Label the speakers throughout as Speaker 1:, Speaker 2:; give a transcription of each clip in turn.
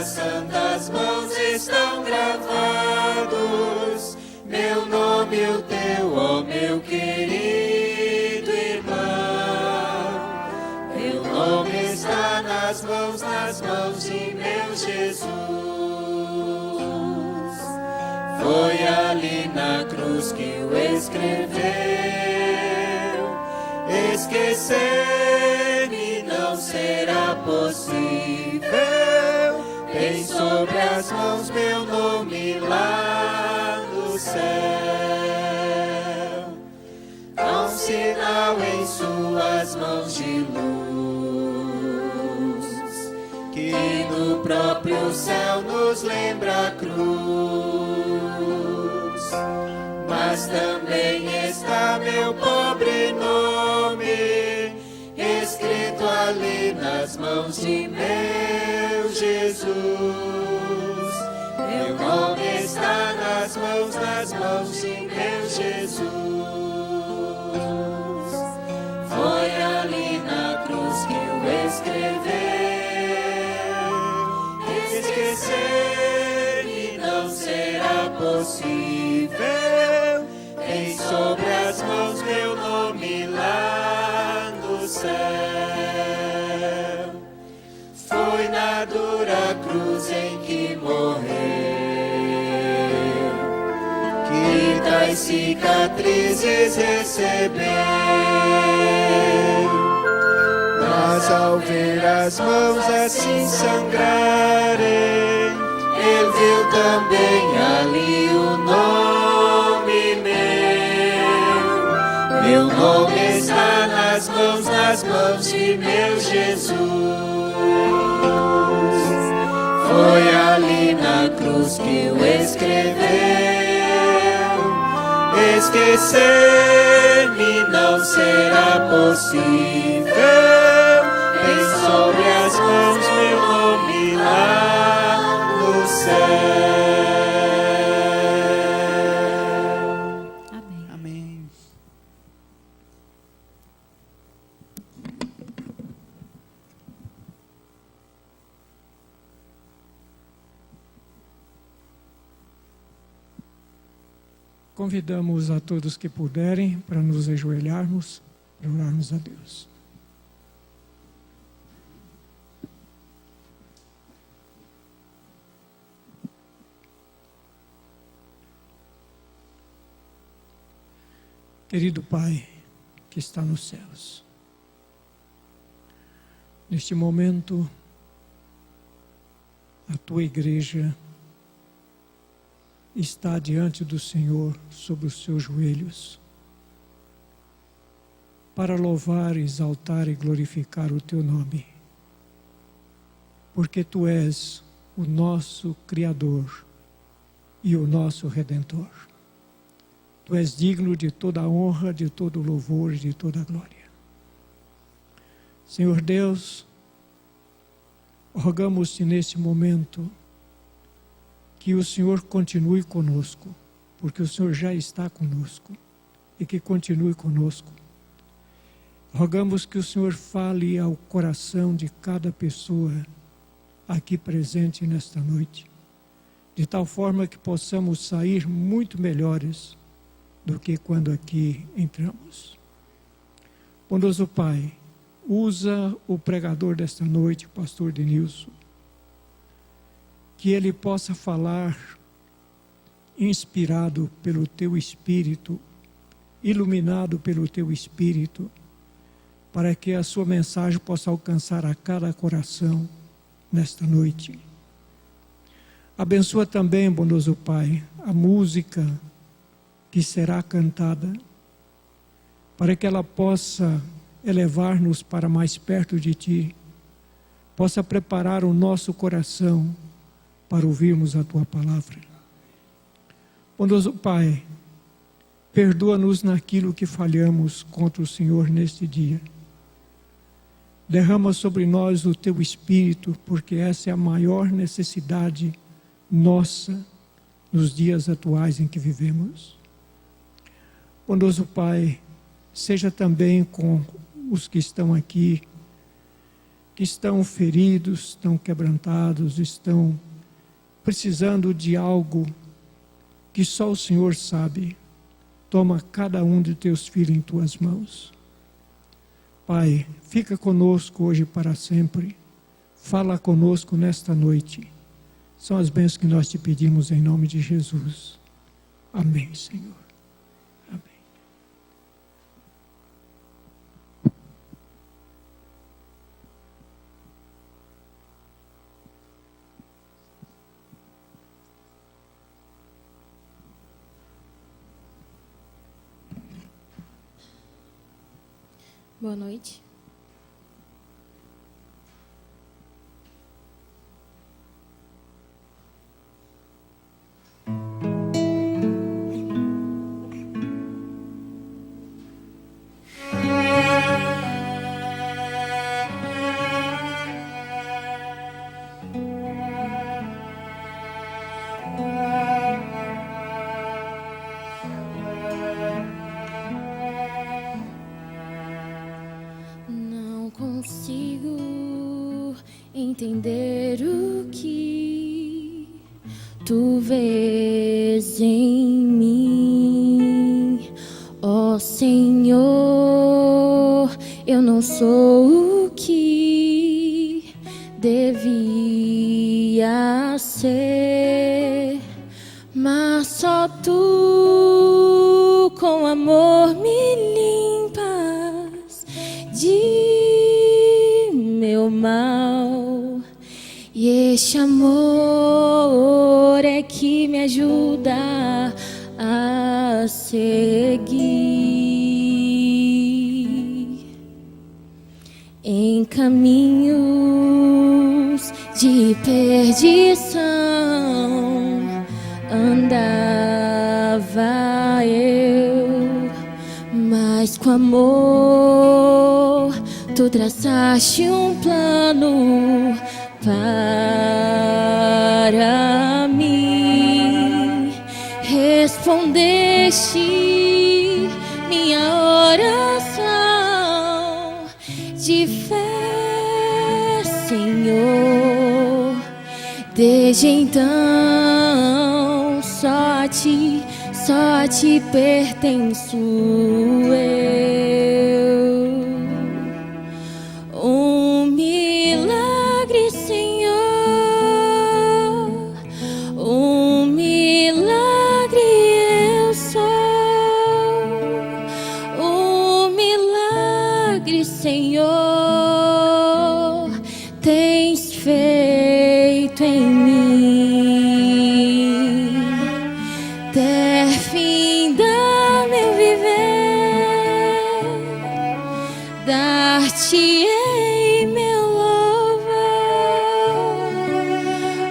Speaker 1: santas mãos estão gravados meu nome e o teu, ó meu querido irmão. Meu nome está nas mãos de meu Jesus. Foi ali na cruz que o escreveu. Esquecer-me não será possível. Tem sobre as mãos meu nome lá no céu. Há um sinal em suas mãos de luz, que no próprio céu nos lembra a cruz. Mas também está meu pobre nome, escrito ali nas mãos de meu Jesus. Meu nome está nas mãos de meu Jesus. Foi ali na cruz que o escreveu. Esquecer-me não será possível. Tem sobre as mãos meu nome lá no céu. Foi na dura cruz em que morreu, que tais cicatrizes recebeu. Mas ao ver as mãos assim sangrarem, ele viu também ali o nome meu. Meu nome está nas mãos de meu Jesus. Foi ali na cruz que o escreveu. Esquecer-me não será possível. Tem sobre as mãos meu nome lá no céu.
Speaker 2: Amém.
Speaker 3: Amém.
Speaker 4: Convidamos a todos que puderem para nos ajoelharmos, para orarmos a Deus. Querido Pai, que está nos céus, neste momento, a Tua igreja está diante do Senhor sobre os seus joelhos, para louvar, exaltar e glorificar o Teu nome, porque Tu és o nosso Criador e o nosso Redentor. Tu és digno de toda a honra, de todo o louvor e de toda a glória. Senhor Deus, rogamos-te neste momento que o Senhor continue conosco, porque o Senhor já está conosco, e que continue conosco. Rogamos que o Senhor fale ao coração de cada pessoa aqui presente nesta noite, de tal forma que possamos sair muito melhores do que quando aqui entramos. Bondoso Pai, usa o pregador desta noite, o pastor Denilson, que ele possa falar inspirado pelo Teu Espírito, iluminado pelo Teu Espírito, para que a sua mensagem possa alcançar a cada coração nesta noite. Abençoa também, bondoso Pai, a música que será cantada, para que ela possa elevar-nos para mais perto de Ti, possa preparar o nosso coração para ouvirmos a Tua palavra. Bondoso Pai, perdoa-nos naquilo que falhamos contra o Senhor neste dia. Derrama sobre nós o Teu Espírito, porque essa é a maior necessidade nossa nos dias atuais em que vivemos. Bondoso Pai, seja também com os que estão aqui que estão feridos, estão quebrantados, estão precisando de algo que só o Senhor sabe. Toma cada um de teus filhos em tuas mãos. Pai, fica conosco hoje e para sempre. Fala conosco nesta noite. São as bênçãos que nós te pedimos em nome de Jesus. Amém, Senhor. Amém.
Speaker 2: Boa noite. Não consigo entender o que tu vês em mim, ó Senhor. Eu não sou o que devia ser, mas só tu com amor me limpas de meu mal. E este amor é que me ajuda a seguir em caminhos de perdição. Andava eu, mas com amor tu traçaste um plano para mim. Respondeste minha oração de fé, Senhor. Desde então só a ti pertenço eu. Um milagre, Senhor, um milagre eu sou. Um milagre, Senhor, tens feito em mim. Até fim da meu viver, dar-te-ei meu louvor.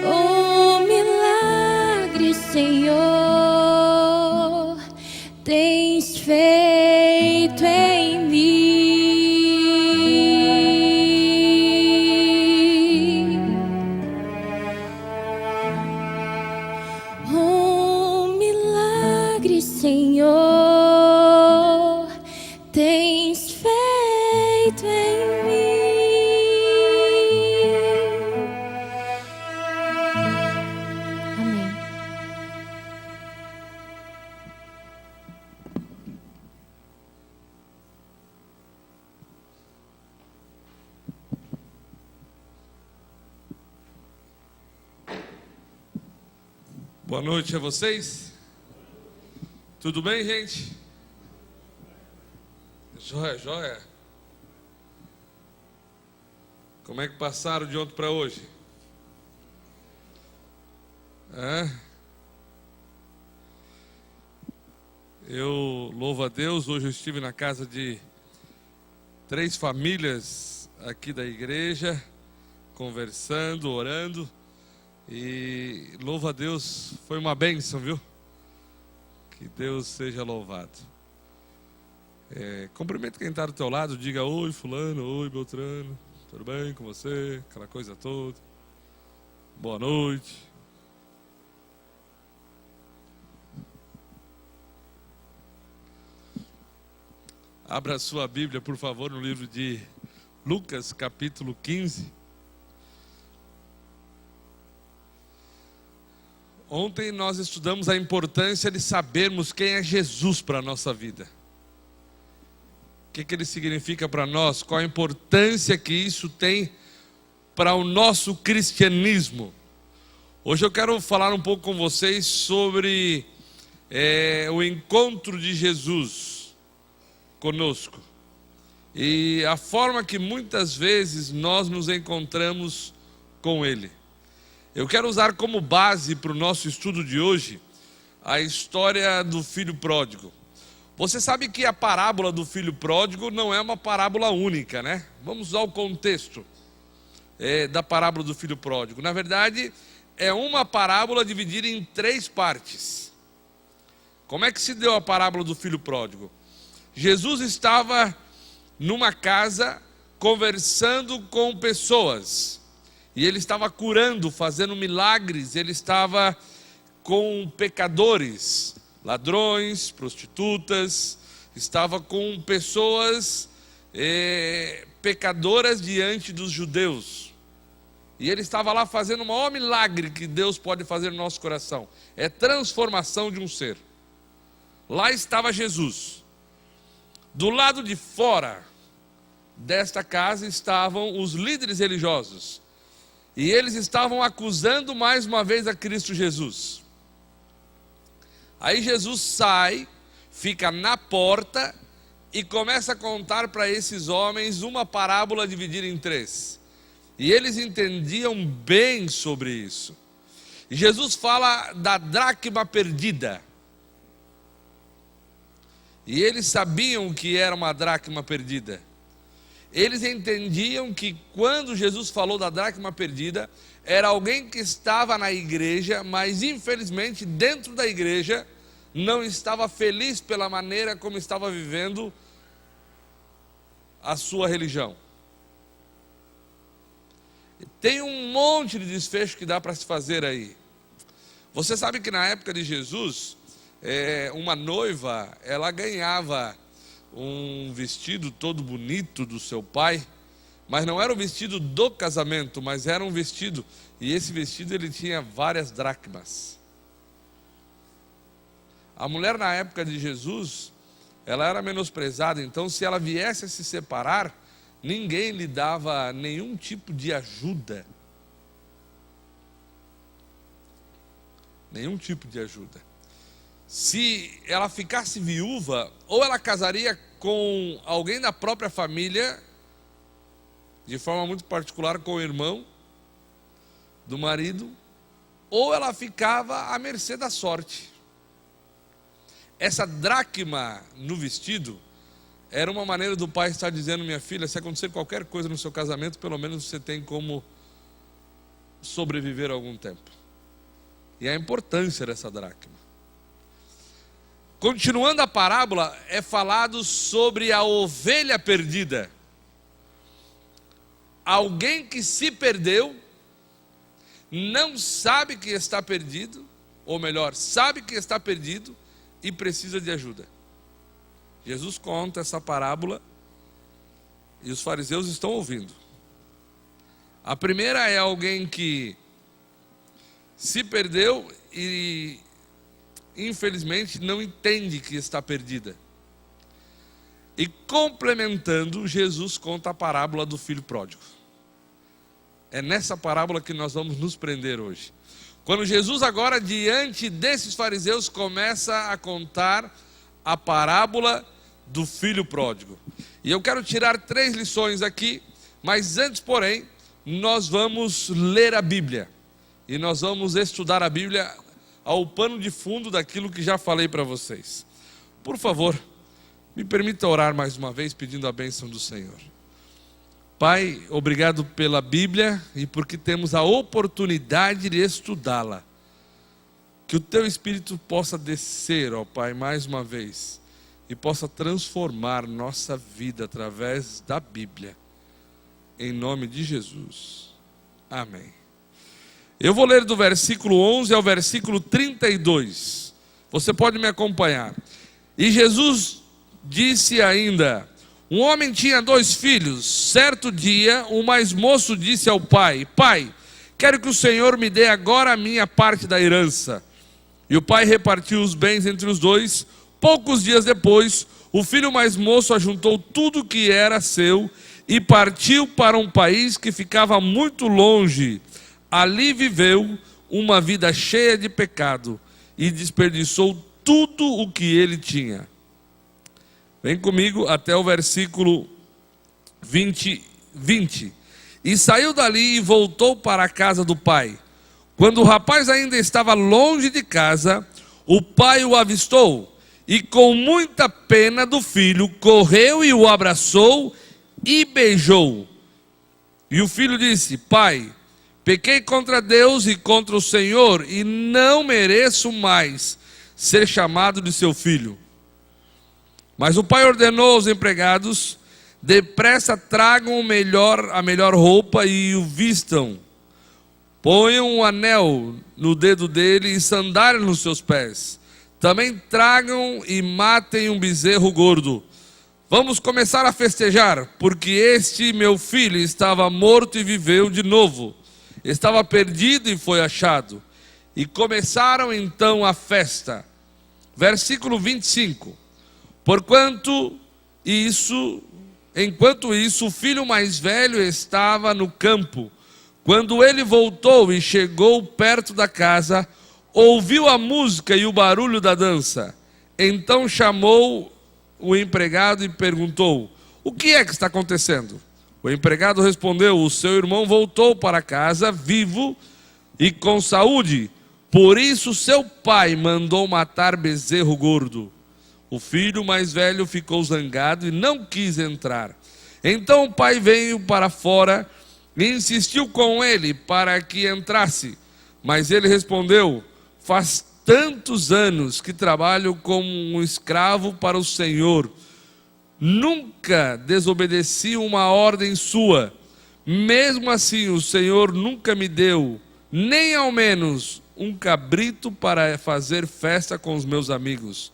Speaker 2: Um milagre, Senhor, tens feito em mim. Um milagre, Senhor, tens feito em mim. Amém.
Speaker 3: Boa noite a vocês. Tudo bem, gente? Joia, joia. Como é que passaram de ontem para hoje? Eu louvo a Deus. Hoje eu estive na casa de 3 famílias aqui da igreja, conversando, orando. E louvo a Deus, foi uma bênção, viu? Que Deus seja louvado. Cumprimento quem está do teu lado, diga oi fulano, oi Beltrano, tudo bem com você? Aquela coisa toda. Boa noite. Abra a sua Bíblia, por favor, no livro de Lucas capítulo 15. Ontem nós estudamos a importância de sabermos quem é Jesus para a nossa vida. O que ele significa para nós, qual a importância que isso tem para o nosso cristianismo. Hoje eu quero falar um pouco com vocês sobre o encontro de Jesus conosco. E a forma que muitas vezes nós nos encontramos com Ele. Eu quero usar como base para o nosso estudo de hoje a história do filho pródigo. Você sabe que a parábola do filho pródigo não é uma parábola única, né? Vamos usar o contexto da parábola do filho pródigo. Na verdade, é uma parábola dividida em 3 partes. Como é que se deu a parábola do filho pródigo? Jesus estava numa casa conversando com pessoas. E ele estava curando, fazendo milagres. Ele estava com pecadores, ladrões, prostitutas. Estava com pessoas pecadoras diante dos judeus. E ele estava lá fazendo o maior milagre que Deus pode fazer no nosso coração. É transformação de um ser. Lá estava Jesus. Do lado de fora desta casa estavam os líderes religiosos. E eles estavam acusando mais uma vez a Cristo Jesus. Aí Jesus sai, fica na porta e começa a contar para esses homens uma parábola dividida em 3. E eles entendiam bem sobre isso. E Jesus fala da dracma perdida. E eles sabiam que era uma dracma perdida. Eles entendiam que quando Jesus falou da dracma perdida, era alguém que estava na igreja, mas infelizmente dentro da igreja não estava feliz pela maneira como estava vivendo a sua religião. Tem um monte de desfecho que dá para se fazer aí. Você sabe que na época de Jesus, uma noiva, ela ganhava um vestido todo bonito do seu pai, mas não era o vestido do casamento, mas era um vestido, e esse vestido ele tinha várias dracmas. A mulher na época de Jesus, ela era menosprezada, então se ela viesse a se separar, ninguém lhe dava nenhum tipo de ajuda. Nenhum tipo de ajuda. Se ela ficasse viúva, ou ela casaria com alguém da própria família, de forma muito particular com o irmão do marido, ou ela ficava à mercê da sorte. Essa dracma no vestido era uma maneira do pai estar dizendo: minha filha, se acontecer qualquer coisa no seu casamento, pelo menos você tem como sobreviver algum tempo. E a importância dessa dracma. Continuando a parábola, é falado sobre a ovelha perdida. Alguém que se perdeu, não sabe que está perdido, ou melhor, sabe que está perdido e precisa de ajuda. Jesus conta essa parábola e os fariseus estão ouvindo. A primeira é alguém que se perdeu e infelizmente não entende que está perdida. E complementando, Jesus conta a parábola do filho pródigo. É nessa parábola que nós vamos nos prender hoje. Quando Jesus agora, diante desses fariseus, começa a contar a parábola do filho pródigo. E eu quero tirar 3 lições aqui, mas antes, porém, nós vamos ler a Bíblia. E nós vamos estudar a Bíblia ao pano de fundo daquilo que já falei para vocês. Por favor, me permita orar mais uma vez pedindo a bênção do Senhor. Pai, obrigado pela Bíblia e porque temos a oportunidade de estudá-la. Que o Teu Espírito possa descer, ó Pai, mais uma vez e possa transformar nossa vida através da Bíblia. Em nome de Jesus. Amém. Eu vou ler do versículo 11 ao versículo 32. Você pode me acompanhar. E Jesus disse ainda: Um homem tinha 2 filhos. Certo dia, o mais moço disse ao pai: Pai, quero que o Senhor me dê agora a minha parte da herança. E o pai repartiu os bens entre os 2. Poucos dias depois, o filho mais moço ajuntou tudo que era seu e partiu para um país que ficava muito longe. Ali viveu uma vida cheia de pecado e desperdiçou tudo o que ele tinha. Vem comigo até o versículo 20. E saiu dali e voltou para a casa do pai. Quando o rapaz ainda estava longe de casa, o pai o avistou e, com muita pena do filho, correu e o abraçou e beijou. E o filho disse: Pai, pequei contra Deus e contra o Senhor e não mereço mais ser chamado de seu filho. Mas o pai ordenou aos empregados: depressa tragam a melhor roupa e o vistam. Ponham um anel no dedo dele e sandálias nos seus pés. Também tragam e matem um bezerro gordo. Vamos começar a festejar, porque este meu filho estava morto e viveu de novo. Estava perdido e foi achado. E começaram então a festa. Versículo 25. Enquanto isso, o filho mais velho estava no campo. Quando ele voltou e chegou perto da casa, ouviu a música e o barulho da dança. Então chamou o empregado e perguntou: o que é que está acontecendo? O empregado respondeu: o seu irmão voltou para casa vivo e com saúde. Por isso seu pai mandou matar bezerro gordo. O filho mais velho ficou zangado e não quis entrar. Então o pai veio para fora e insistiu com ele para que entrasse. Mas ele respondeu: faz tantos anos que trabalho como um escravo para o Senhor. Nunca desobedeci uma ordem sua. Mesmo assim, o Senhor nunca me deu, nem ao menos um cabrito para fazer festa com os meus amigos.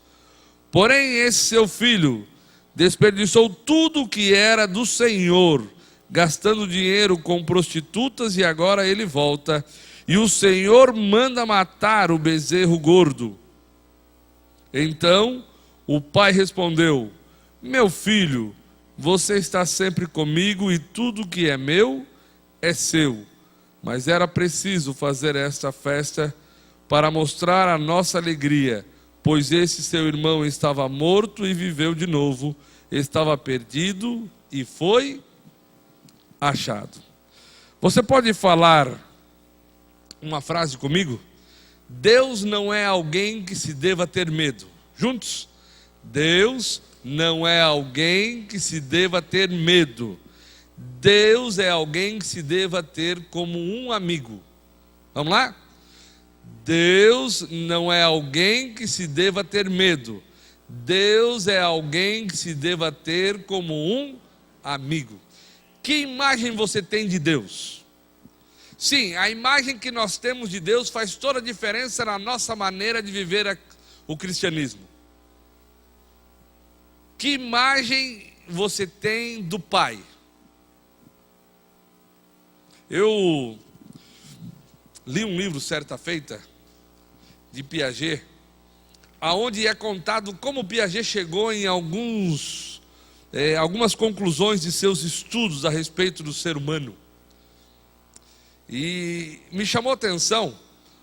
Speaker 3: Porém, esse seu filho desperdiçou tudo o que era do Senhor, gastando dinheiro com prostitutas, e agora ele volta, e o Senhor manda matar o bezerro gordo. Então o pai respondeu: meu filho, você está sempre comigo e tudo que é meu é seu. Mas era preciso fazer esta festa para mostrar a nossa alegria, pois esse seu irmão estava morto e viveu de novo, estava perdido e foi achado. Você pode falar uma frase comigo? Deus não é alguém que se deva ter medo. Juntos? Deus não é alguém que se deva ter medo. Deus é alguém que se deva ter como um amigo. Vamos lá? Deus não é alguém que se deva ter medo. Deus é alguém que se deva ter como um amigo. Que imagem você tem de Deus? Sim, a imagem que nós temos de Deus faz toda a diferença na nossa maneira de viver o cristianismo. Que imagem você tem do Pai? Eu li um livro certa feita de Piaget, aonde é contado como Piaget chegou em algumas conclusões de seus estudos a respeito do ser humano. E me chamou a atenção,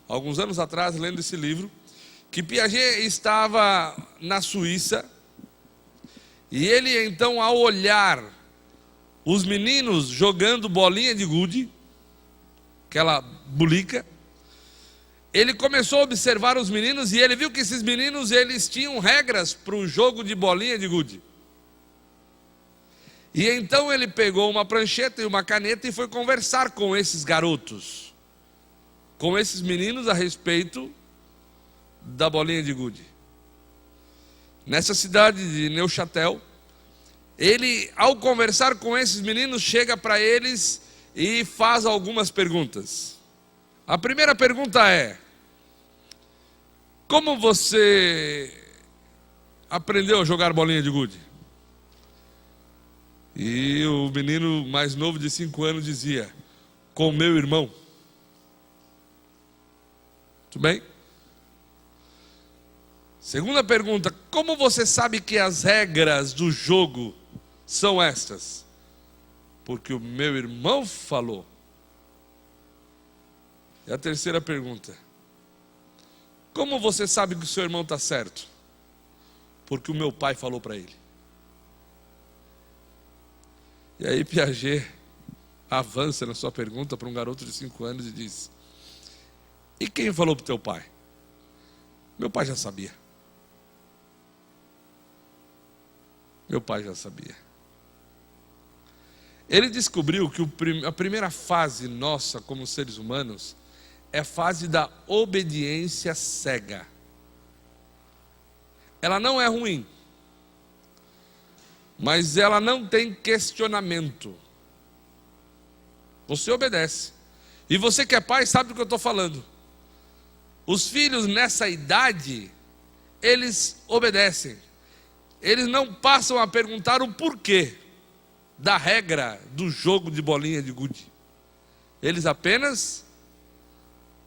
Speaker 3: alguns anos atrás, lendo esse livro, que Piaget estava na Suíça, e ele então, ao olhar os meninos jogando bolinha de gude, aquela bulica, ele começou a observar os meninos e ele viu que esses meninos, eles tinham regras para o jogo de bolinha de gude. E então ele pegou uma prancheta e uma caneta e foi conversar com esses garotos, com esses meninos, a respeito da bolinha de gude. Nessa cidade de Neuchâtel, ele, ao conversar com esses meninos, chega para eles e faz algumas perguntas. A primeira pergunta é: como você aprendeu a jogar bolinha de gude? E o menino mais novo de 5 anos dizia: com meu irmão. Tudo bem? Segunda pergunta: como você sabe que as regras do jogo são estas? Porque o meu irmão falou. E a terceira pergunta: como você sabe que o seu irmão está certo? Porque o meu pai falou para ele. E aí Piaget avança na sua pergunta para um garoto de 5 anos e diz: e quem falou para o teu pai? Meu pai já sabia. Meu pai já sabia. Ele descobriu que a primeira fase nossa como seres humanos é a fase da obediência cega. Ela não é ruim, mas ela não tem questionamento. Você obedece. E você que é pai sabe do que eu estou falando. Os filhos nessa idade, eles obedecem. Eles não passam a perguntar o porquê da regra do jogo de bolinha de gude. Eles apenas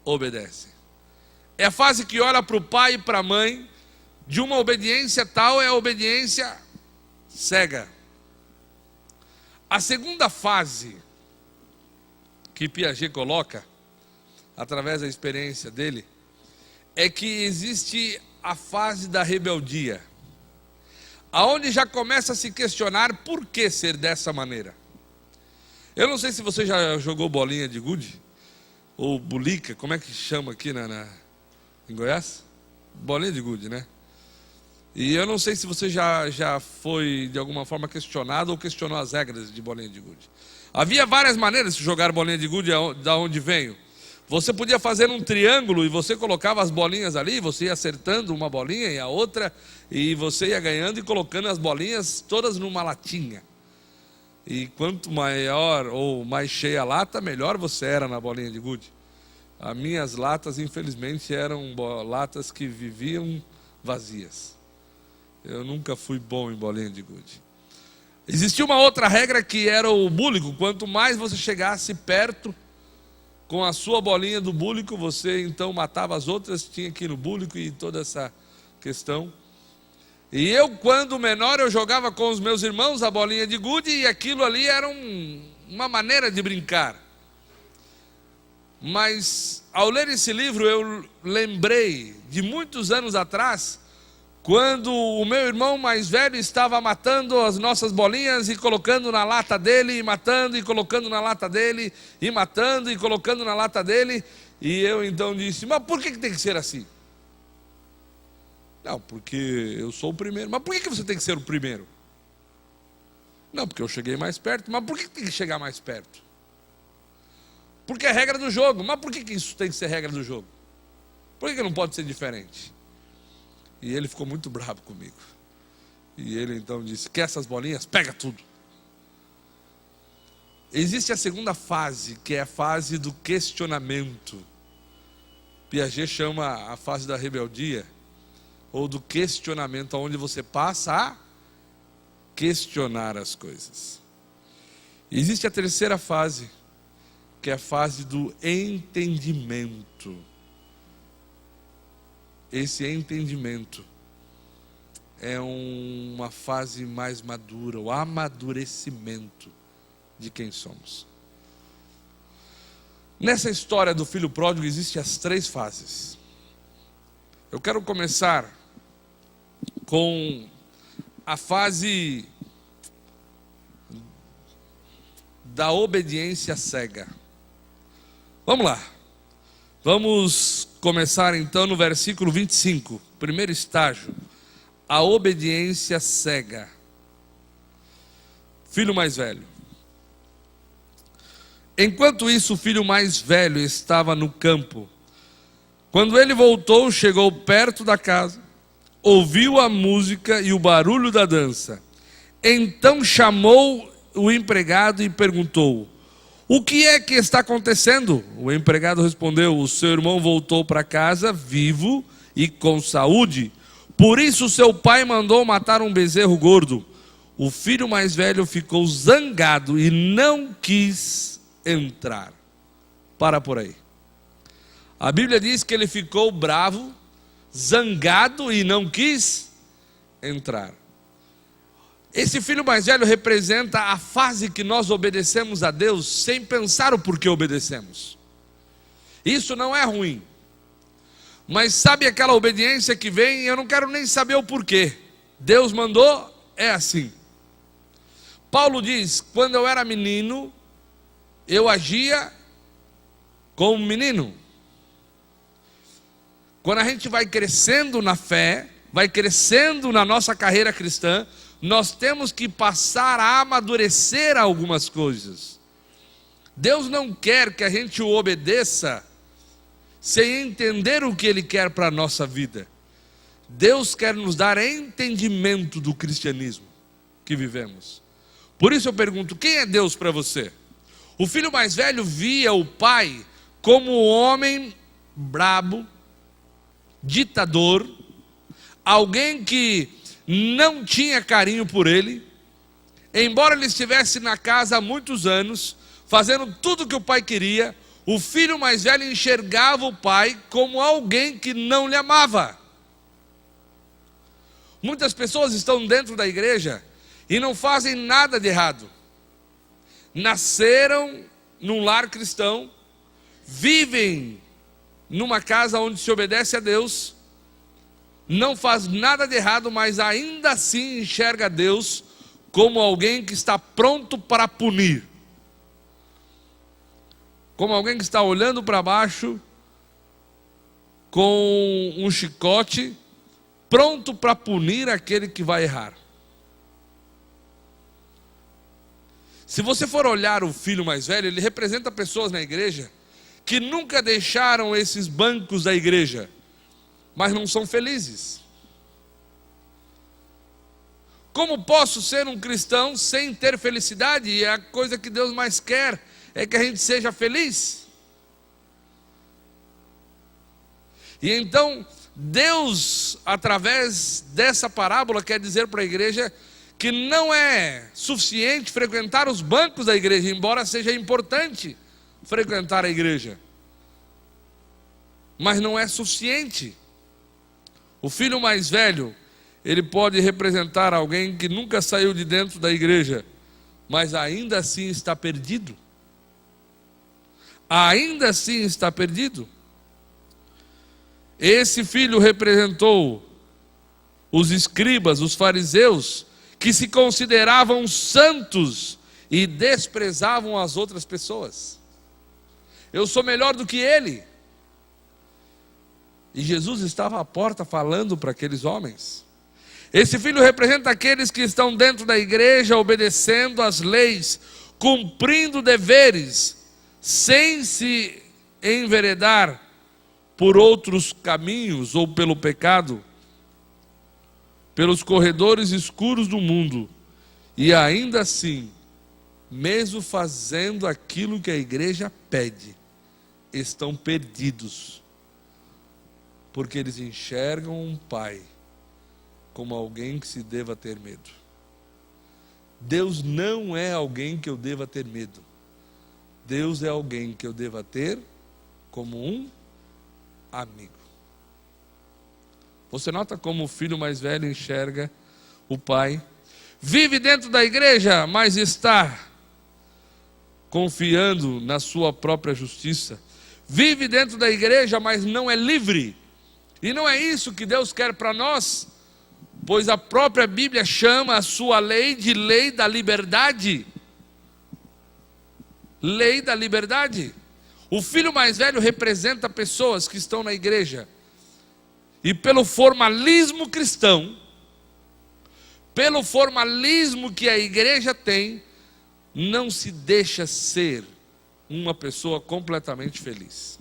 Speaker 3: obedecem. É a fase que olha para o pai e para a mãe, de uma obediência tal, é a obediência cega. A segunda fase que Piaget coloca, através da experiência dele, é que existe a fase da rebeldia, aonde já começa a se questionar por que ser dessa maneira. Eu não sei se você já jogou bolinha de gude, ou bulica, como é que chama aqui em Goiás? Bolinha de gude, né? E eu não sei se você já foi de alguma forma questionado ou questionou as regras de bolinha de gude. Havia várias maneiras de jogar bolinha de gude, da onde venho. Você podia fazer um triângulo e você colocava as bolinhas ali, você ia acertando uma bolinha e a outra, e você ia ganhando e colocando as bolinhas todas numa latinha. E quanto maior ou mais cheia a lata, melhor você era na bolinha de gude. As minhas latas, infelizmente, eram latas que viviam vazias. Eu nunca fui bom em bolinha de gude. Existia uma outra regra que era o búlico. Quanto mais você chegasse perto com a sua bolinha do búlico, você então matava as outras, tinha que ir no búlico e toda essa questão. E eu, quando menor, eu jogava com os meus irmãos a bolinha de gude, e aquilo ali era uma maneira de brincar. Mas ao ler esse livro eu lembrei de muitos anos atrás, quando o meu irmão mais velho estava matando as nossas bolinhas e colocando na lata dele, e matando e colocando na lata dele, e matando e colocando na lata dele. E eu então disse: mas por que tem que ser assim? Não, porque eu sou o primeiro. Mas por que você tem que ser o primeiro? Não, porque eu cheguei mais perto. Mas por que tem que chegar mais perto? Porque é regra do jogo. Mas por que isso tem que ser regra do jogo? Por que não pode ser diferente? E ele ficou muito bravo comigo. E ele então disse: quer essas bolinhas? Pega tudo. Existe a segunda fase, que é a fase do questionamento. Piaget chama a fase da rebeldia, ou do questionamento, onde você passa a questionar as coisas. Existe a terceira fase, que é a fase do entendimento. Esse entendimento é uma fase mais madura, o amadurecimento de quem somos. Nessa história do filho pródigo existem as 3 fases. Eu quero começar com a fase da obediência cega. Vamos lá. Vamos começar então no versículo 25, primeiro estágio, a obediência cega. Filho mais velho. Enquanto isso, o filho mais velho estava no campo. Quando ele voltou, chegou perto da casa, ouviu a música e o barulho da dança. Então chamou o empregado e perguntou: o que é que está acontecendo? O empregado respondeu: o seu irmão voltou para casa vivo e com saúde. Por isso seu pai mandou matar um bezerro gordo, o filho mais velho ficou zangado e não quis entrar. Para por aí. A Bíblia diz que ele ficou bravo, zangado e não quis entrar. Esse filho mais velho representa a fase que nós obedecemos a Deus sem pensar o porquê obedecemos. Isso não é ruim. Mas sabe aquela obediência que vem e eu não quero nem saber o porquê. Deus mandou, é assim. Paulo diz, quando eu era menino, eu agia como menino. Quando a gente vai crescendo na fé, vai crescendo na nossa carreira cristã, nós temos que passar a amadurecer algumas coisas. Deus não quer que a gente o obedeça sem entender o que Ele quer para a nossa vida. Deus quer nos dar entendimento do cristianismo que vivemos. Por isso eu pergunto, quem é Deus para você? O filho mais velho via o pai como um homem brabo, ditador, alguém que não tinha carinho por ele, embora ele estivesse na casa há muitos anos, fazendo tudo o que o pai queria, o filho mais velho enxergava o pai como alguém que não lhe amava. Muitas pessoas estão dentro da igreja e não fazem nada de errado. Nasceram num lar cristão, vivem numa casa onde se obedece a Deus, não faz nada de errado, mas ainda assim enxerga Deus como alguém que está pronto para punir. Como alguém que está olhando para baixo com um chicote, pronto para punir aquele que vai errar. Se você for olhar o filho mais velho, ele representa pessoas na igreja que nunca deixaram esses bancos da igreja, mas não são felizes. Como posso ser um cristão sem ter felicidade? E a coisa que Deus mais quer é que a gente seja feliz. E então, Deus, através dessa parábola, quer dizer para a igreja que não é suficiente frequentar os bancos da igreja, embora seja importante frequentar a igreja, mas não é suficiente. O filho mais velho, ele pode representar alguém que nunca saiu de dentro da igreja, mas ainda assim está perdido. Ainda assim está perdido. Esse filho representou os escribas, os fariseus, que se consideravam santos e desprezavam as outras pessoas. Eu sou melhor do que ele. E Jesus estava à porta falando para aqueles homens. Esse filho representa aqueles que estão dentro da igreja, obedecendo às leis, cumprindo deveres, sem se enveredar por outros caminhos ou pelo pecado, pelos corredores escuros do mundo, e ainda assim, mesmo fazendo aquilo que a igreja pede, estão perdidos, porque eles enxergam um pai como alguém que se deva ter medo. Deus não é alguém que eu deva ter medo. Deus é alguém que eu deva ter como um amigo. Você nota como o filho mais velho enxerga o pai? Vive dentro da igreja, mas está confiando na sua própria justiça. Vive dentro da igreja, mas não é livre. E não é isso que Deus quer para nós, pois a própria Bíblia chama a sua lei de lei da liberdade. Lei da liberdade. O filho mais velho representa pessoas que estão na igreja e pelo formalismo cristão, pelo formalismo que a igreja tem, não se deixa ser uma pessoa completamente feliz.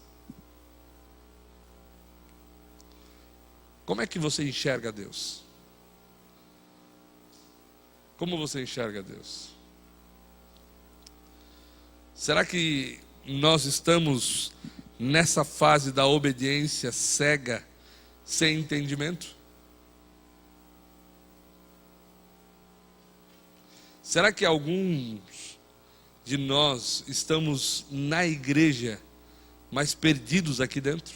Speaker 3: Como é que você enxerga Deus? Como você enxerga Deus? Será que nós estamos nessa fase da obediência cega, sem entendimento? Será que alguns de nós estamos na igreja, mas perdidos aqui dentro?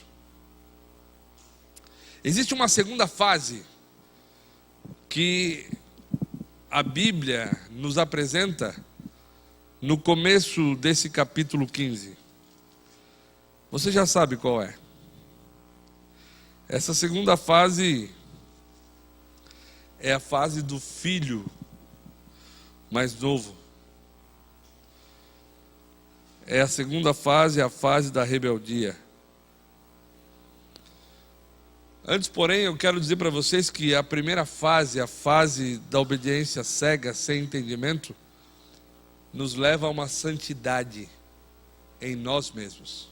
Speaker 3: Existe uma segunda fase que a Bíblia nos apresenta no começo desse capítulo 15. Você já sabe qual é. Essa segunda fase é a fase do filho mais novo. É a segunda fase, a fase da rebeldia. Antes, porém, eu quero dizer para vocês que a primeira fase, a fase da obediência cega, sem entendimento, nos leva a uma santidade em nós mesmos.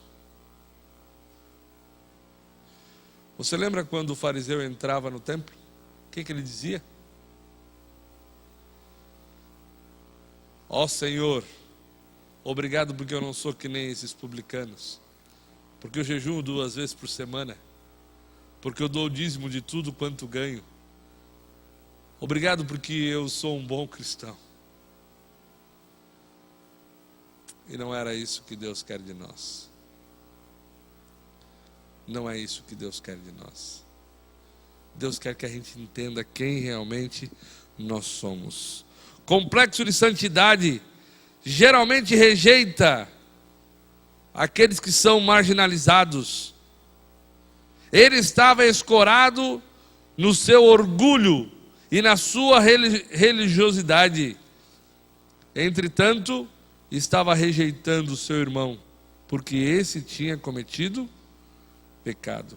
Speaker 3: Você lembra quando o fariseu entrava no templo? O que ele dizia? Ó Senhor, obrigado porque eu não sou que nem esses publicanos, porque eu jejuo 2 vezes por semana, porque eu dou o dízimo de tudo quanto ganho. Obrigado porque eu sou um bom cristão. E não era isso que Deus quer de nós. Não é isso que Deus quer de nós. Deus quer que a gente entenda quem realmente nós somos. Complexo de santidade geralmente rejeita aqueles que são marginalizados. Ele estava escorado no seu orgulho e na sua religiosidade. Entretanto, estava rejeitando o seu irmão, porque esse tinha cometido pecado.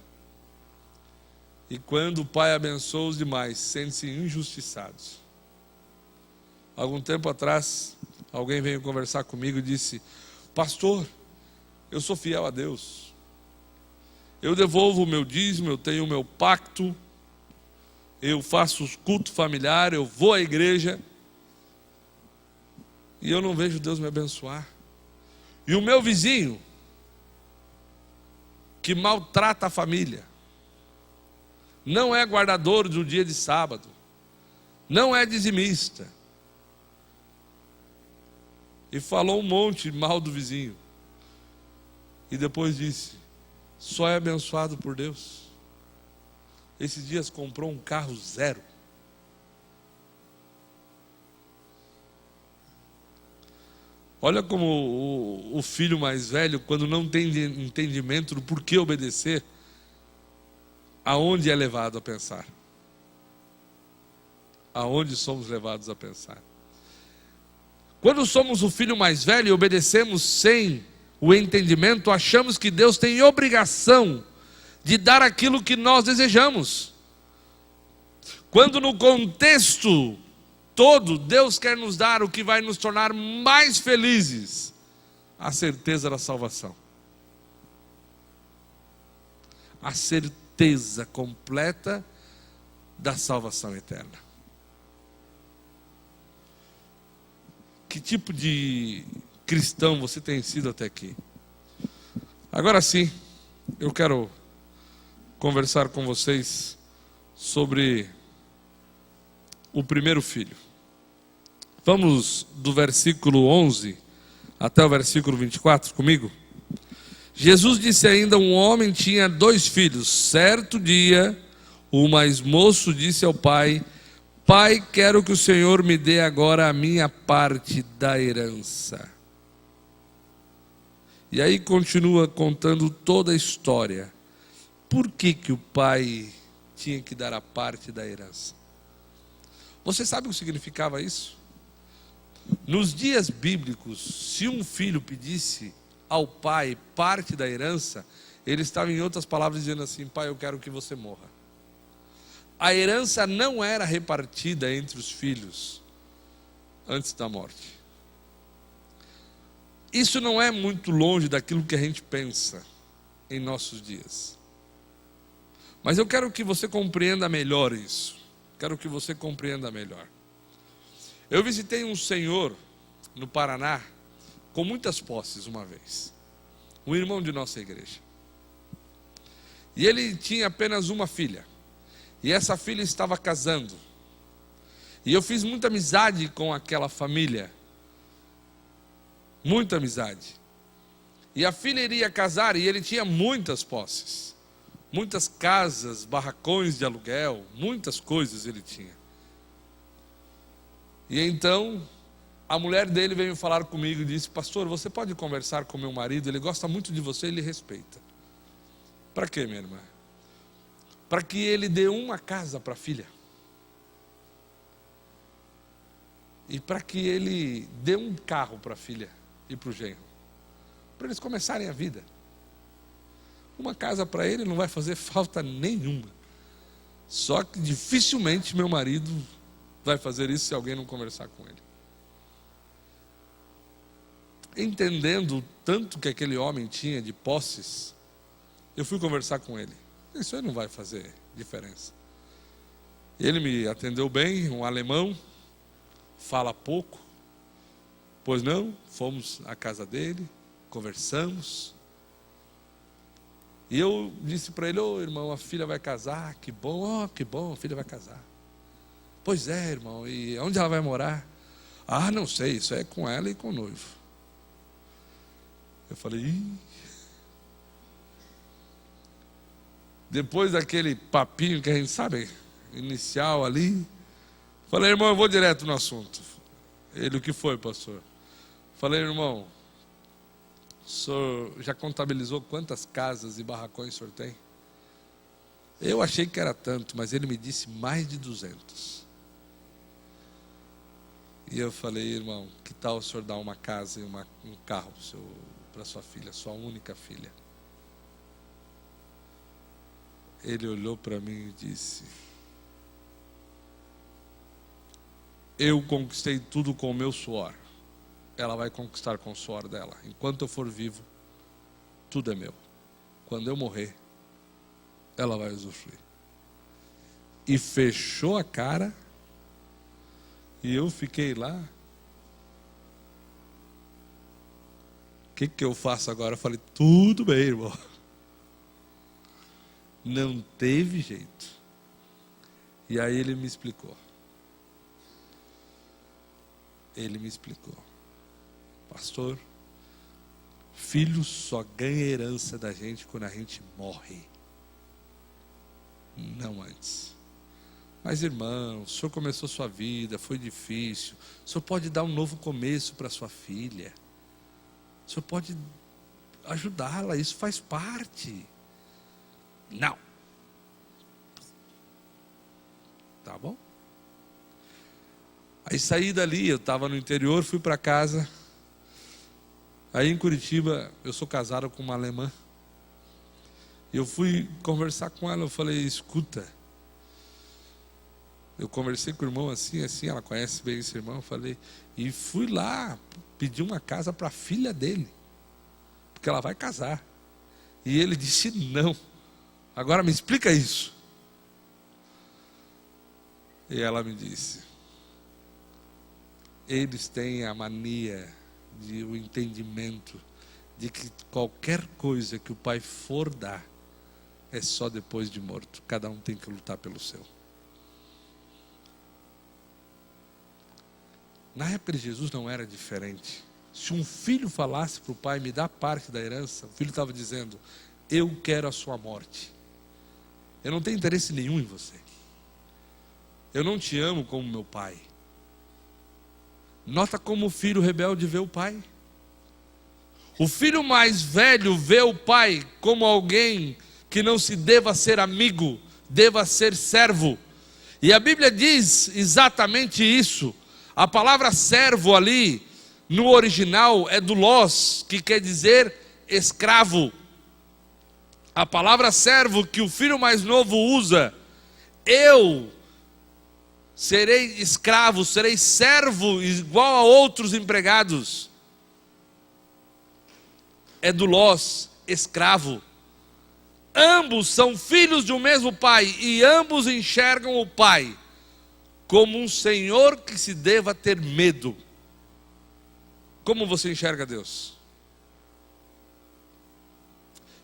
Speaker 3: E quando o pai abençoa os demais, sentem-se injustiçados. Algum tempo atrás, alguém veio conversar comigo e disse: pastor, eu sou fiel a Deus. Eu devolvo o meu dízimo, eu tenho o meu pacto, eu faço o culto familiar, eu vou à igreja, e eu não vejo Deus me abençoar. E o meu vizinho, que maltrata a família, não é guardador do dia de sábado, não é dizimista, e falou um monte mal do vizinho, e depois disse: só é abençoado por Deus. Esses dias comprou um carro 0. Olha como o filho mais velho, quando não tem entendimento do porquê obedecer, aonde é levado a pensar. Aonde somos levados a pensar. Quando somos o filho mais velho e obedecemos sem o entendimento, achamos que Deus tem obrigação de dar aquilo que nós desejamos. Quando no contexto todo, Deus quer nos dar o que vai nos tornar mais felizes: a certeza da salvação. A certeza completa da salvação eterna. Que tipo de cristão você tem sido até aqui? Agora sim, eu quero conversar com vocês sobre o primeiro filho. Vamos do versículo 11 até o versículo 24 comigo? Jesus disse ainda: um homem tinha 2 filhos. Certo dia, o mais moço disse ao pai: pai, quero que o Senhor me dê agora a minha parte da herança. E aí continua contando toda a história. Por que o pai tinha que dar a parte da herança? Você sabe o que significava isso? Nos dias bíblicos, se um filho pedisse ao pai parte da herança, ele estava, em outras palavras, dizendo assim: pai, eu quero que você morra. A herança não era repartida entre os filhos antes da morte. Isso não é muito longe daquilo que a gente pensa em nossos dias. Mas eu quero que você compreenda melhor isso. Quero que você compreenda melhor. Eu visitei um senhor no Paraná com muitas posses uma vez. Um irmão de nossa igreja. E ele tinha apenas uma filha. E essa filha estava casando. E eu fiz muita amizade com aquela família. Muita amizade. E a filha iria casar e ele tinha muitas posses. Muitas casas, barracões de aluguel, muitas coisas ele tinha. E então, a mulher dele veio falar comigo e disse: pastor, você pode conversar com meu marido? Ele gosta muito de você e lhe respeita. Para quê, minha irmã? Para que ele dê uma casa para a filha. E para que ele dê um carro para a filha e para o genro. Para eles começarem a vida. Uma casa para ele não vai fazer falta nenhuma. Só que dificilmente meu marido vai fazer isso se alguém não conversar com ele. Entendendo o tanto que aquele homem tinha de posses, eu fui conversar com ele. Isso aí não vai fazer diferença. Ele me atendeu bem, um alemão, fala pouco. Pois não, fomos à casa dele, conversamos. E eu disse para ele: ô irmão, a filha vai casar, que bom, a filha vai casar. Pois é, irmão, e onde ela vai morar? Ah, não sei, isso é com ela e com o noivo. Eu falei: ih. Depois daquele papinho que a gente sabe, inicial ali, falei: irmão, eu vou direto no assunto. Ele: o que foi, pastor? Falei: irmão, o senhor já contabilizou quantas casas e barracões o senhor tem? Eu achei que era tanto, mas ele me disse mais de 200. E eu falei: irmão, que tal o senhor dar uma casa e um carro para sua filha, sua única filha? Ele olhou para mim e disse: eu conquistei tudo com o meu suor. Ela vai conquistar com o suor dela. Enquanto eu for vivo, tudo é meu. Quando eu morrer, ela vai usufruir. E fechou a cara. E eu fiquei lá. O que eu faço agora? Eu falei: tudo bem, irmão. Não teve jeito. E aí ele me explicou. Ele me explicou: pastor, filho só ganha herança da gente quando a gente morre, não antes. Mas irmão, o senhor começou sua vida, foi difícil, o senhor pode dar um novo começo para sua filha, o senhor pode ajudá-la, isso faz parte. Não. Tá bom? Aí saí dali, eu estava no interior, fui para casa. Aí em Curitiba, eu sou casado com uma alemã. Eu fui conversar com ela, eu falei: escuta, eu conversei com o irmão assim, ela conhece bem esse irmão, eu falei, e fui lá pedir uma casa para a filha dele, porque ela vai casar. E ele disse: não. Agora me explica isso. E ela me disse: eles têm a mania o entendimento de que qualquer coisa que o pai for dar é só depois de morto. Cada um tem que lutar pelo seu. Na época de Jesus não era diferente. Se um filho falasse para o pai: me dá parte da herança, o filho estava dizendo: eu quero a sua morte. Eu não tenho interesse nenhum em você. Eu não te amo como meu pai. Nota como o filho rebelde vê o pai. O filho mais velho vê o pai como alguém que não se deva ser amigo, deva ser servo. E a Bíblia diz exatamente isso. A palavra servo ali, no original, é doulos, que quer dizer escravo. A palavra servo que o filho mais novo usa: eu serei escravo, serei servo igual a outros empregados. É doulos, escravo. Ambos são filhos de um mesmo pai e ambos enxergam o pai como um senhor que se deva ter medo. Como você enxerga Deus?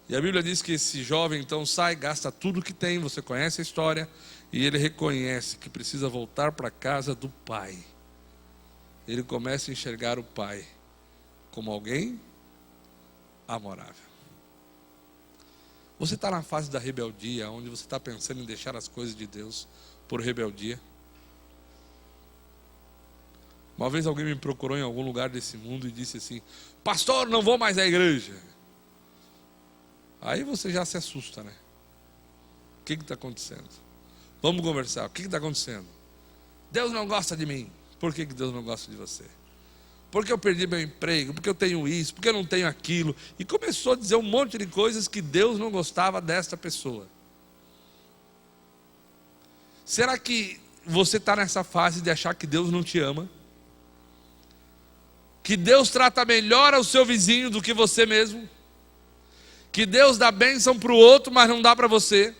Speaker 3: E a Bíblia diz que esse jovem então sai, gasta tudo que tem, você conhece a história, e ele reconhece que precisa voltar para a casa do pai. Ele começa a enxergar o pai como alguém amorável. Você está na fase da rebeldia, onde você está pensando em deixar as coisas de Deus por rebeldia? Uma vez alguém me procurou em algum lugar desse mundo e disse assim: pastor, não vou mais à igreja. Aí você já se assusta, né? O que está acontecendo? Vamos conversar, o que está acontecendo? Deus não gosta de mim. Por que Deus não gosta de você? Porque eu perdi meu emprego, porque eu tenho isso, porque eu não tenho aquilo. E começou a dizer um monte de coisas que Deus não gostava desta pessoa. Será que você está nessa fase de achar que Deus não te ama? Que Deus trata melhor ao seu vizinho do que você mesmo? Que Deus dá bênção para o outro, mas não dá para você?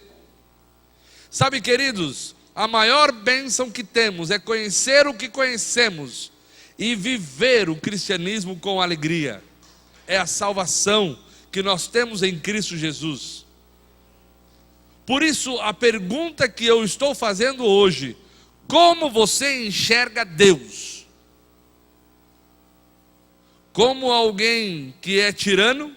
Speaker 3: Sabe, queridos, a maior bênção que temos é conhecer o que conhecemos e viver o cristianismo com alegria. É a salvação que nós temos em Cristo Jesus. Por isso, a pergunta que eu estou fazendo hoje: como você enxerga Deus? Como alguém que é tirano?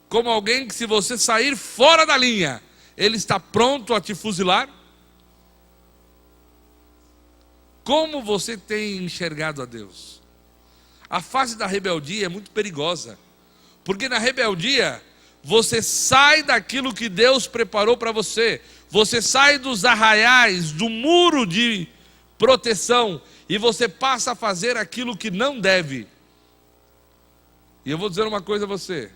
Speaker 3: Como alguém que, se você sair fora da linha, ele está pronto a te fuzilar? Como você tem enxergado a Deus? A fase da rebeldia é muito perigosa, porque na rebeldia você sai daquilo que Deus preparou para você, você sai dos arraiais, do muro de proteção, e você passa a fazer aquilo que não deve. E eu vou dizer uma coisa a você: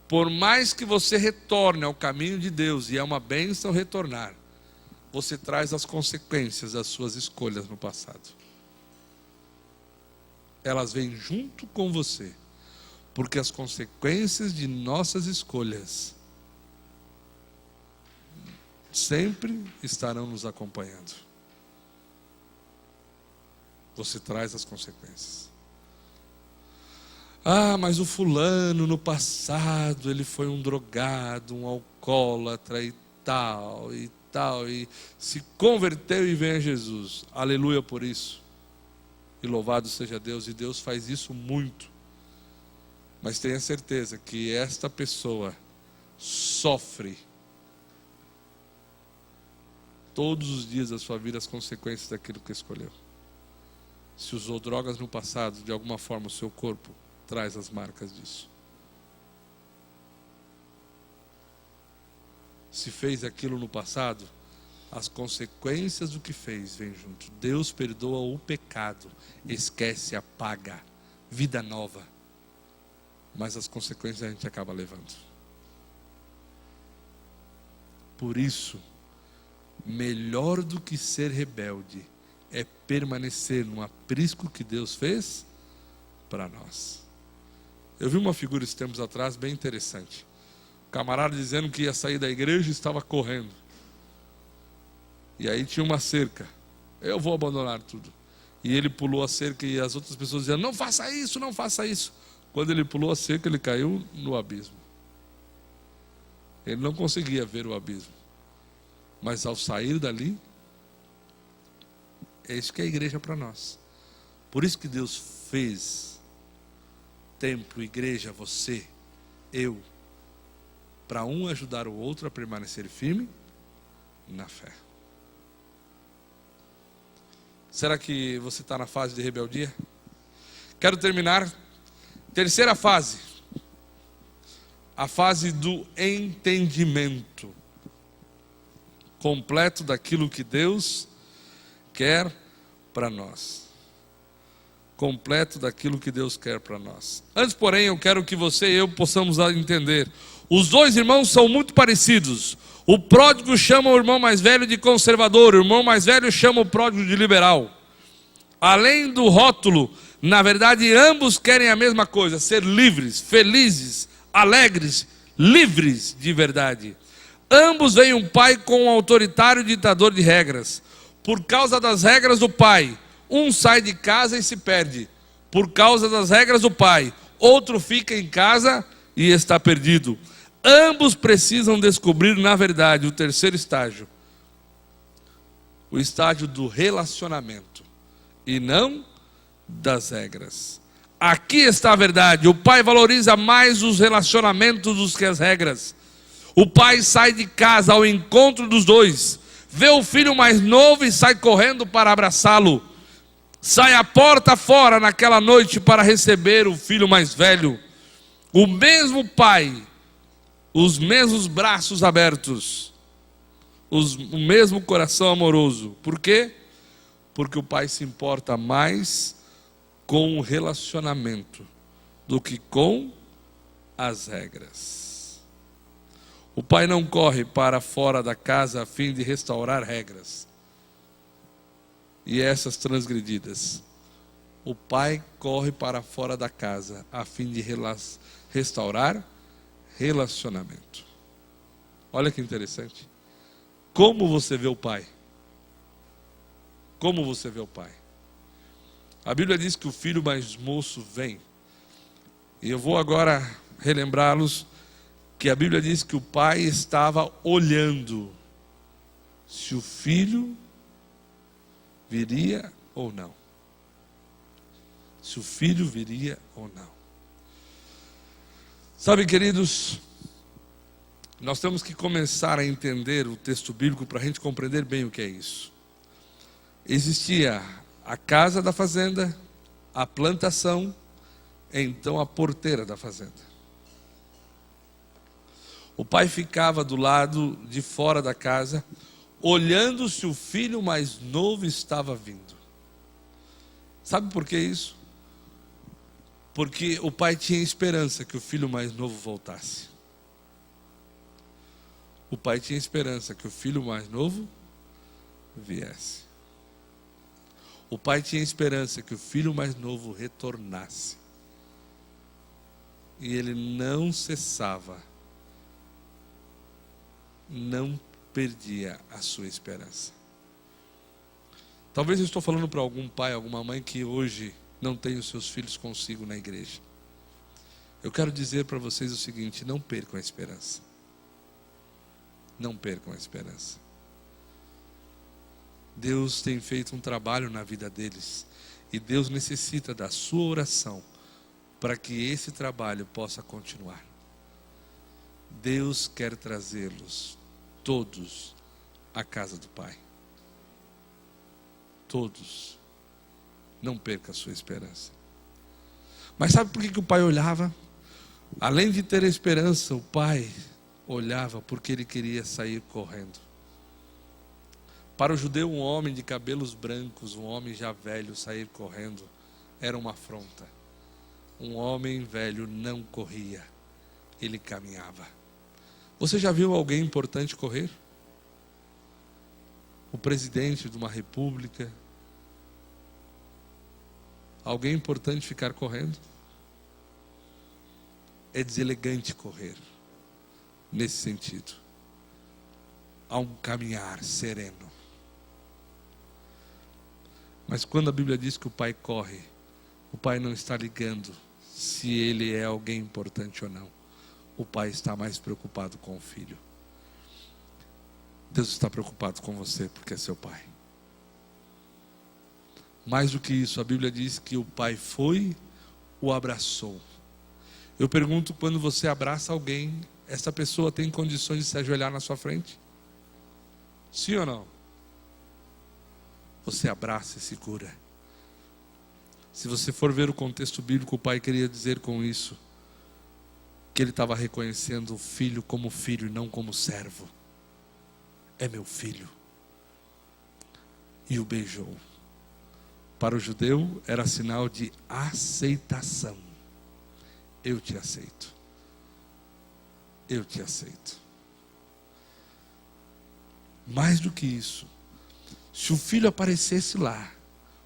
Speaker 3: por mais que você retorne ao caminho de Deus, e é uma bênção retornar, você traz as consequências das suas escolhas no passado. Elas vêm junto com você, porque as consequências de nossas escolhas sempre estarão nos acompanhando. Você traz as consequências. Ah, mas o fulano no passado, ele foi um drogado, um alcoólatra e tal, e se converteu e vem a Jesus. Aleluia por isso. E louvado seja Deus, e Deus faz isso muito. Mas tenha certeza que esta pessoa sofre todos os dias da sua vida as consequências daquilo que escolheu. Se usou drogas no passado, de alguma forma o seu corpo traz as marcas disso. Se fez aquilo no passado, as consequências do que fez vêm junto. Deus perdoa o pecado, esquece, apaga, vida nova. Mas as consequências a gente acaba levando. Por isso, melhor do que ser rebelde é permanecer no aprisco que Deus fez para nós. Eu vi uma figura esses tempos atrás bem interessante. O camarada dizendo que ia sair da igreja e estava correndo. E aí tinha uma cerca. Eu vou abandonar tudo. E ele pulou a cerca e as outras pessoas diziam: não faça isso, não faça isso. Quando ele pulou a cerca, ele caiu no abismo. Ele não conseguia ver o abismo. Mas ao sair dali, é isso que é a igreja para nós. Por isso que Deus fez templo, igreja, você, eu, para um ajudar o outro a permanecer firme na fé. Será que você está na fase de rebeldia? Quero terminar. Terceira fase. A fase do entendimento completo daquilo que Deus quer para nós. Completo daquilo que Deus quer para nós. Antes, porém, eu quero que você e eu possamos entender. Os dois irmãos são muito parecidos. O pródigo chama o irmão mais velho de conservador, o irmão mais velho chama o pródigo de liberal. Além do rótulo, na verdade, ambos querem a mesma coisa: ser livres, felizes, alegres, livres de verdade. Ambos veem um pai com um autoritário ditador de regras. Por causa das regras do pai, um sai de casa e se perde. Por causa das regras do pai, outro fica em casa e está perdido. Ambos precisam descobrir, na verdade, o terceiro estágio. O estágio do relacionamento e não das regras. Aqui está a verdade. O pai valoriza mais os relacionamentos do que as regras. O pai sai de casa ao encontro dos dois, vê o filho mais novo e sai correndo para abraçá-lo. Sai à porta fora naquela noite para receber o filho mais velho. O mesmo pai, os mesmos braços abertos, o mesmo coração amoroso. Por quê? Porque o pai se importa mais com o relacionamento do que com as regras. O pai não corre para fora da casa a fim de restaurar regras e essas transgredidas. O pai corre para fora da casa a fim de restaurar relacionamento. Olha que interessante. Como você vê o pai? Como você vê o pai? A Bíblia diz que o filho mais moço vem. E eu vou agora relembrá-los que a Bíblia diz que o pai estava olhando se o filho viria ou não. Se o filho viria ou não. Sabe, queridos, nós temos que começar a entender o texto bíblico para a gente compreender bem o que é isso. Existia a casa da fazenda, a plantação, então a porteira da fazenda. O pai ficava do lado de fora da casa, olhando se o filho mais novo estava vindo. Sabe por que isso? Porque o pai tinha esperança que o filho mais novo voltasse. O pai tinha esperança que o filho mais novo viesse. O pai tinha esperança que o filho mais novo retornasse. E ele não cessava, não perdia a sua esperança. Talvez eu estou falando para algum pai, alguma mãe que hoje não tem os seus filhos consigo na igreja. Eu quero dizer para vocês o seguinte: não percam a esperança. Não percam a esperança. Deus tem feito um trabalho na vida deles e Deus necessita da sua oração para que esse trabalho possa continuar. Deus quer trazê-los todos à casa do Pai. Todos. Não perca a sua esperança. Mas sabe por que o pai olhava? Além de ter a esperança, o pai olhava porque ele queria sair correndo. Para o judeu, um homem de cabelos brancos, um homem já velho, sair correndo era uma afronta. Um homem velho não corria, ele caminhava. Você já viu alguém importante correr? O presidente de uma república? Alguém importante ficar correndo? É deselegante correr, nesse sentido. Há um caminhar sereno. Mas quando a Bíblia diz que o pai corre, o pai não está ligando se ele é alguém importante ou não. O pai está mais preocupado com o filho. Deus está preocupado com você porque é seu pai. Mais do que isso, a Bíblia diz que o pai foi, o abraçou. Eu pergunto, quando você abraça alguém, essa pessoa tem condições de se ajoelhar na sua frente? Sim ou não? Você abraça e se cura. Se você for ver o contexto bíblico, o pai queria dizer com isso que ele estava reconhecendo o filho como filho e não como servo. É meu filho. E o beijou. Para o judeu era sinal de aceitação. Eu te aceito. Eu te aceito. Mais do que isso, se o filho aparecesse lá,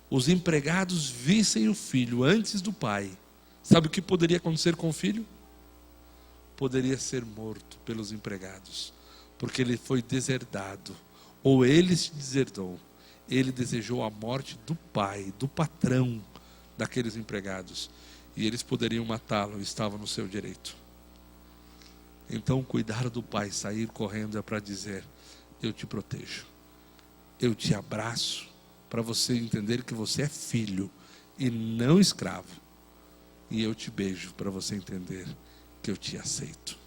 Speaker 3: os empregados vissem o filho antes do pai, sabe o que poderia acontecer com o filho? Poderia ser morto pelos empregados, porque ele foi deserdado, ou ele se deserdou. Ele desejou a morte do pai, do patrão daqueles empregados, e eles poderiam matá-lo, estavam no seu direito. Então o cuidar do pai, sair correndo, é para dizer: eu te protejo, eu te abraço, para você entender que você é filho e não escravo. E eu te beijo para você entender que eu te aceito.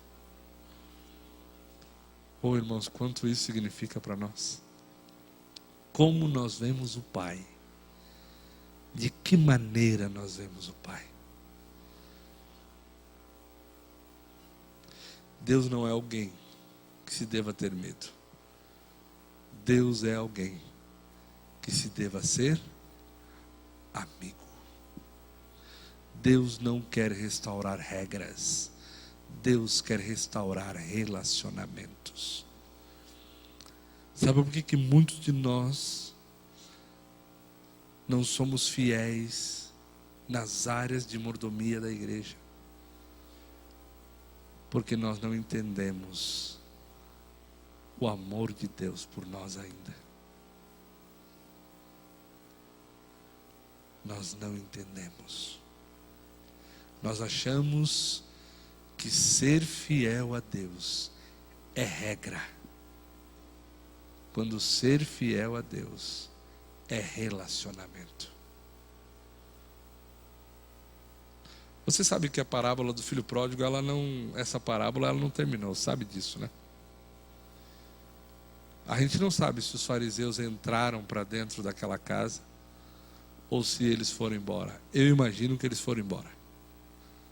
Speaker 3: Oh, irmãos, quanto isso significa para nós. Como nós vemos o Pai. De que maneira nós vemos o Pai. Deus não é alguém que se deva ter medo. Deus é alguém que se deva ser amigo. Deus não quer restaurar regras. Deus quer restaurar relacionamentos. Sabe por que muitos de nós não somos fiéis nas áreas de mordomia da igreja? Porque nós não entendemos o amor de Deus por nós ainda. Nós não entendemos. Nós achamos que ser fiel a Deus é regra, quando ser fiel a Deus é relacionamento. Você sabe que a parábola do filho pródigo, essa parábola ela não terminou, sabe disso, né? A gente não sabe se os fariseus entraram para dentro daquela casa ou se eles foram embora. Eu imagino que eles foram embora.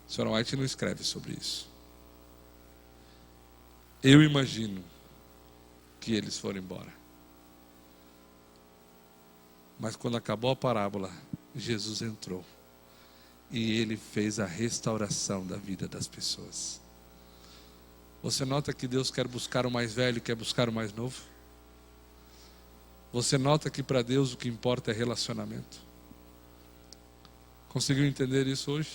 Speaker 3: A senhora White não escreve sobre isso. Eu imagino que eles foram embora. Mas quando acabou a parábola, Jesus entrou. E ele fez a restauração da vida das pessoas. Você nota que Deus quer buscar o mais velho e quer buscar o mais novo? Você nota que para Deus o que importa é relacionamento? Conseguiu entender isso hoje?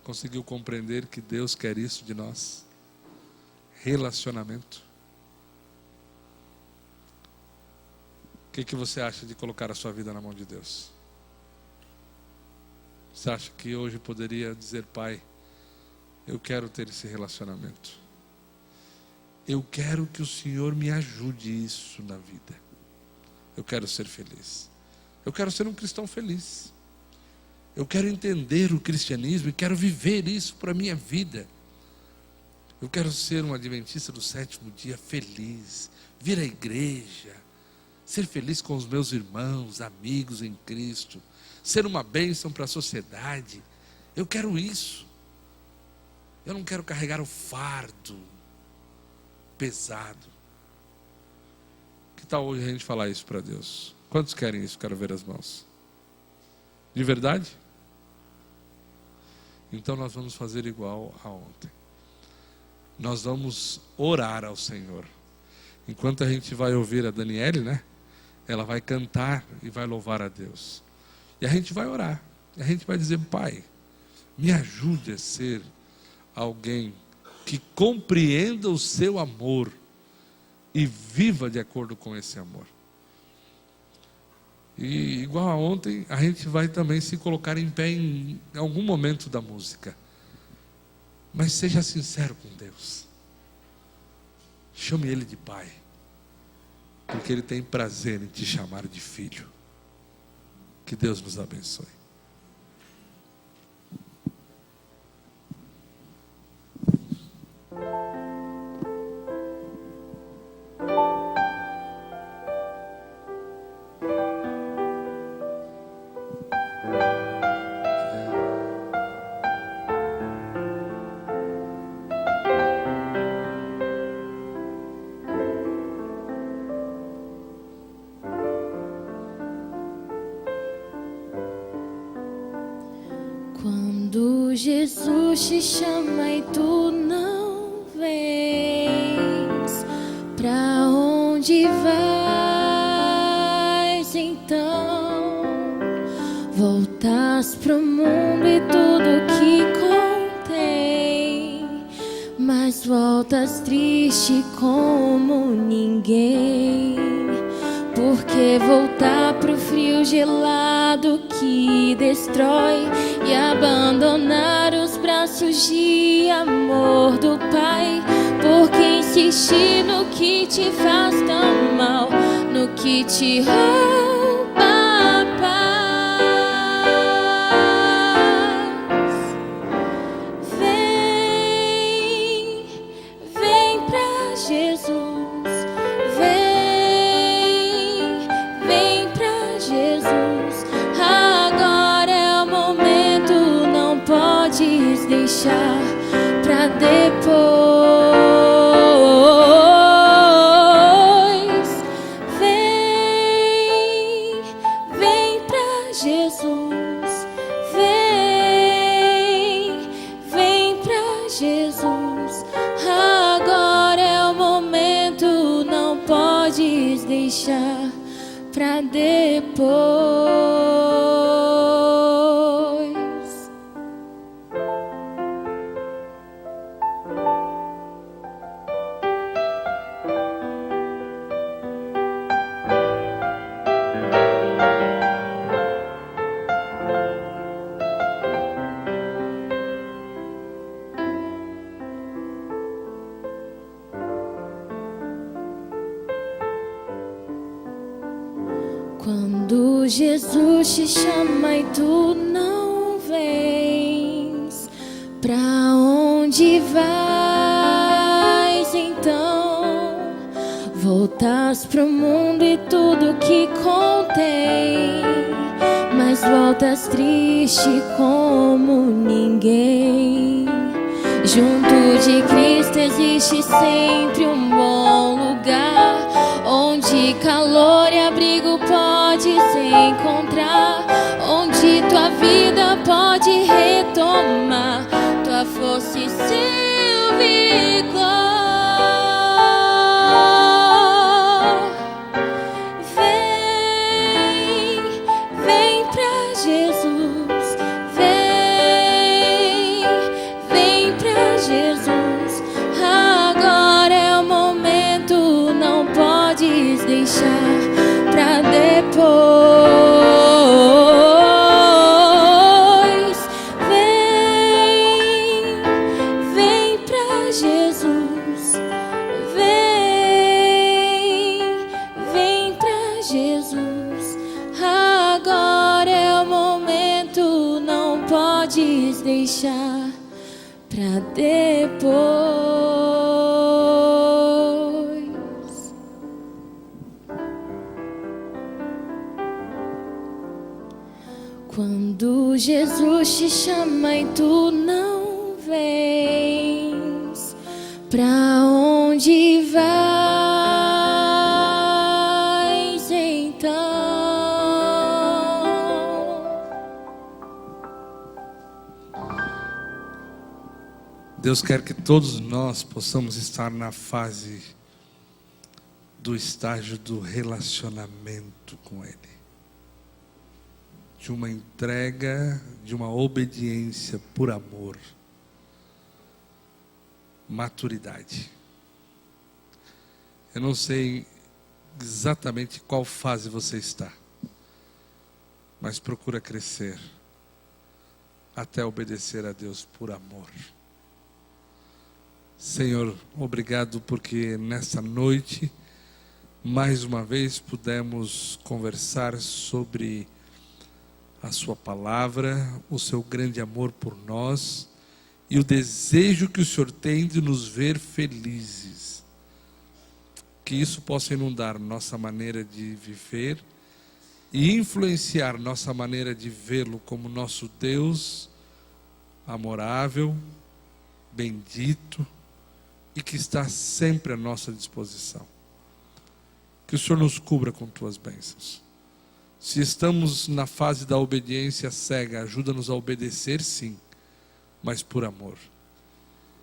Speaker 3: Conseguiu compreender que Deus quer isso de nós? Relacionamento. O que você acha de colocar a sua vida na mão de Deus? Você acha que hoje poderia dizer: Pai, eu quero ter esse relacionamento. Eu quero que o Senhor me ajude isso na vida. Eu quero ser feliz. Eu quero ser um cristão feliz. Eu quero entender o cristianismo e quero viver isso para a minha vida. Eu quero ser um adventista do sétimo dia feliz, vir à igreja, ser feliz com os meus irmãos, amigos em Cristo, ser uma bênção para a sociedade. Eu quero isso. Eu não quero carregar o fardo pesado. Que tal hoje a gente falar isso para Deus? Quantos querem isso? Quero ver as mãos. De verdade? Então nós vamos fazer igual a ontem. Nós vamos orar ao Senhor. Enquanto a gente vai ouvir a Daniele, né? Ela vai cantar e vai louvar a Deus. E a gente vai orar. E a gente vai dizer: Pai, me ajude a ser alguém que compreenda o seu amor e viva de acordo com esse amor. E igual a ontem, a gente vai também se colocar em pé em algum momento da música. Mas seja sincero com Deus. Chame Ele de Pai, porque Ele tem prazer em te chamar de filho. Que Deus nos abençoe.
Speaker 2: Quando Jesus te chama e tu não vens, pra onde vais então? Voltas pro mundo e tudo que contém, mas voltas triste como ninguém. Porque voltar pro frio gelado que destrói e abandonar os braços braços de amor do Pai. Por que insistir no que te faz tão mal, no que te rouba a paz? Vem, vem pra Jesus. Vem pra Jesus. Agora é o momento, não podes deixar pra depois. Vem pra Jesus. Vem pra Jesus. Agora é o momento, não podes deixar pra depois. Quando Jesus te chama e tu não vens, pra onde vais então? Voltas pro mundo e tudo que contém, mas voltas triste como ninguém. Junto de Cristo existe sempre um bom lugar, onde calor e abrigo pode se encontrar, onde tua vida pode retomar tua força e seu vigor. Vem pra Jesus. Vem pra Jesus. Agora é o momento, não podes deixar pra depois. Vem pra Jesus. Vem pra Jesus. Agora é o momento, não podes deixar pra depois. Quando Jesus te chama e tu não vens, pra onde vais então?
Speaker 3: Deus quer que todos nós possamos estar na fase do estágio do relacionamento com Ele, de uma entrega, de uma obediência por amor, maturidade. Eu não sei exatamente qual fase você está, mas procura crescer até obedecer a Deus por amor. Senhor, obrigado porque nesta noite, mais uma vez, pudemos conversar sobre a sua palavra, o seu grande amor por nós e o desejo que o Senhor tem de nos ver felizes. Que isso possa inundar nossa maneira de viver e influenciar nossa maneira de vê-lo como nosso Deus amorável, bendito e que está sempre à nossa disposição. Que o Senhor nos cubra com tuas bênçãos. Se estamos na fase da obediência cega, ajuda-nos a obedecer, sim, mas por amor.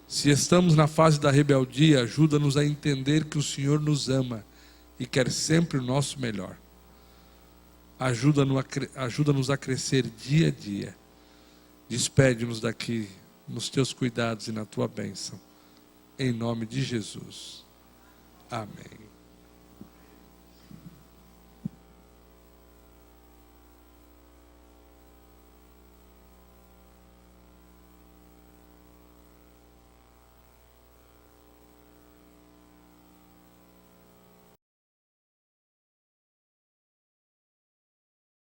Speaker 3: Se estamos na fase da rebeldia, ajuda-nos a entender que o Senhor nos ama e quer sempre o nosso melhor. Ajuda-nos a crescer dia a dia. Despede-nos daqui nos teus cuidados e na tua bênção. Em nome de Jesus. Amém.